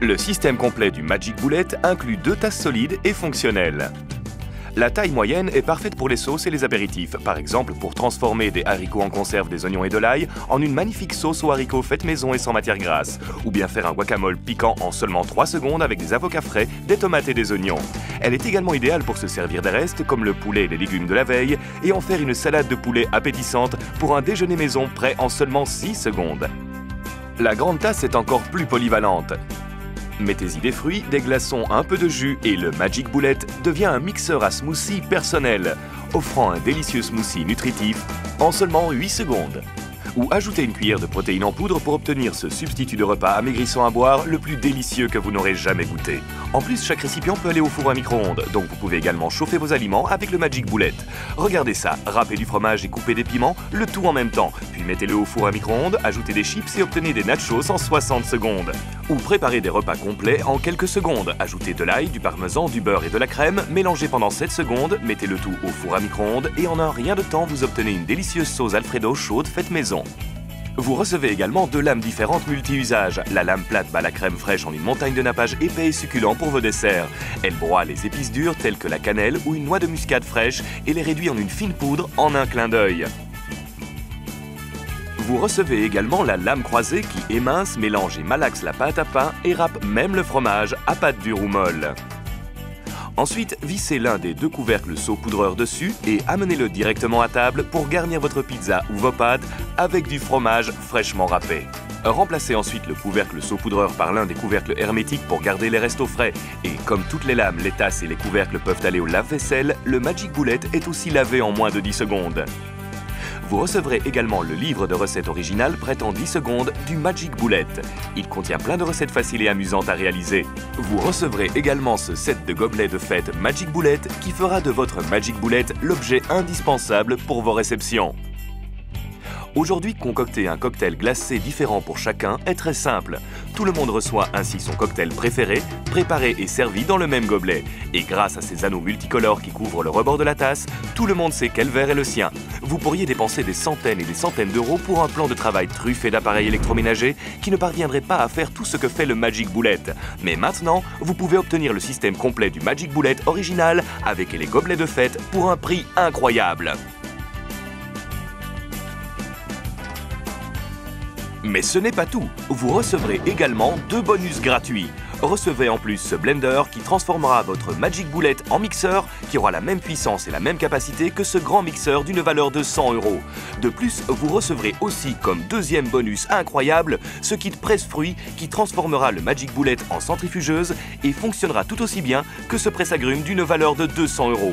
Le système complet du Magic Bullet inclut 2 tasses solides et fonctionnelles. La taille moyenne est parfaite pour les sauces et les apéritifs, par exemple pour transformer des haricots en conserve, des oignons et de l'ail en une magnifique sauce aux haricots faite maison et sans matière grasse, ou bien faire un guacamole piquant en seulement 3 secondes avec des avocats frais, des tomates et des oignons. Elle est également idéale pour se servir des restes comme le poulet et les légumes de la veille et en faire une salade de poulet appétissante pour un déjeuner maison prêt en seulement 6 secondes. La grande tasse est encore plus polyvalente. Mettez-y des fruits, des glaçons, un peu de jus et le Magic Bullet devient un mixeur à smoothie personnel, offrant un délicieux smoothie nutritif en seulement 8 secondes. Ou ajoutez une cuillère de protéines en poudre pour obtenir ce substitut de repas amaigrissant à boire le plus délicieux que vous n'aurez jamais goûté. En plus, chaque récipient peut aller au four à micro-ondes, donc vous pouvez également chauffer vos aliments avec le Magic Bullet. Regardez ça, râpez du fromage et coupez des piments, le tout en même temps. Puis mettez-le au four à micro-ondes, ajoutez des chips et obtenez des nachos en 60 secondes. Ou préparez des repas complets en quelques secondes. Ajoutez de l'ail, du parmesan, du beurre et de la crème, mélangez pendant 7 secondes, mettez le tout au four à micro-ondes et en un rien de temps, vous obtenez une délicieuse sauce Alfredo chaude faite maison. Vous recevez également 2 lames différentes multi-usages. La lame plate bat la crème fraîche en une montagne de nappage épais et succulent pour vos desserts. Elle broie les épices dures telles que la cannelle ou une noix de muscade fraîche et les réduit en une fine poudre en un clin d'œil. Vous recevez également la lame croisée qui émince, mélange et malaxe la pâte à pain et râpe même le fromage à pâte dure ou molle. Ensuite, vissez l'un des 2 couvercles saupoudreurs dessus et amenez-le directement à table pour garnir votre pizza ou vos pâtes avec du fromage fraîchement râpé. Remplacez ensuite le couvercle saupoudreur par l'un des couvercles hermétiques pour garder les restes au frais. Et comme toutes les lames, les tasses et les couvercles peuvent aller au lave-vaisselle, le Magic Bullet est aussi lavé en moins de 10 secondes. Vous recevrez également le livre de recettes originales prêt en 10 secondes du Magic Bullet. Il contient plein de recettes faciles et amusantes à réaliser. Vous recevrez également ce set de gobelets de fête Magic Bullet qui fera de votre Magic Bullet l'objet indispensable pour vos réceptions. Aujourd'hui, concocter un cocktail glacé différent pour chacun est très simple. Tout le monde reçoit ainsi son cocktail préféré, préparé et servi dans le même gobelet. Et grâce à ces anneaux multicolores qui couvrent le rebord de la tasse, tout le monde sait quel verre est le sien. Vous pourriez dépenser des centaines et des centaines d'euros pour un plan de travail truffé d'appareils électroménagers qui ne parviendrait pas à faire tout ce que fait le Magic Bullet. Mais maintenant, vous pouvez obtenir le système complet du Magic Bullet original avec les gobelets de fête pour un prix incroyable. Mais ce n'est pas tout, vous recevrez également 2 bonus gratuits. Recevez en plus ce blender qui transformera votre Magic Bullet en mixeur qui aura la même puissance et la même capacité que ce grand mixeur d'une valeur de 100 €. De plus, vous recevrez aussi comme 2e bonus incroyable ce kit presse-fruits qui transformera le Magic Bullet en centrifugeuse et fonctionnera tout aussi bien que ce presse-agrumes d'une valeur de 200 €.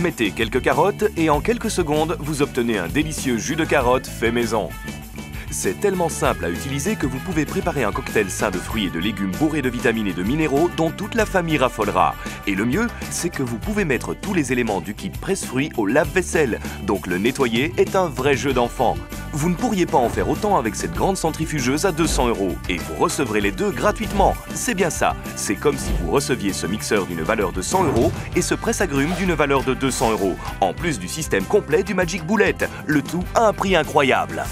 Mettez quelques carottes et en quelques secondes, vous obtenez un délicieux jus de carotte fait maison. C'est tellement simple à utiliser que vous pouvez préparer un cocktail sain de fruits et de légumes bourrés de vitamines et de minéraux dont toute la famille raffolera. Et le mieux, c'est que vous pouvez mettre tous les éléments du kit presse-fruits au lave-vaisselle, donc le nettoyer est un vrai jeu d'enfant. Vous ne pourriez pas en faire autant avec cette grande centrifugeuse à 200 € et vous recevrez les 2 gratuitement. C'est bien ça, c'est comme si vous receviez ce mixeur d'une valeur de 100 € et ce presse-agrumes d'une valeur de 200 €, en plus du système complet du Magic Bullet, le tout à un prix incroyable.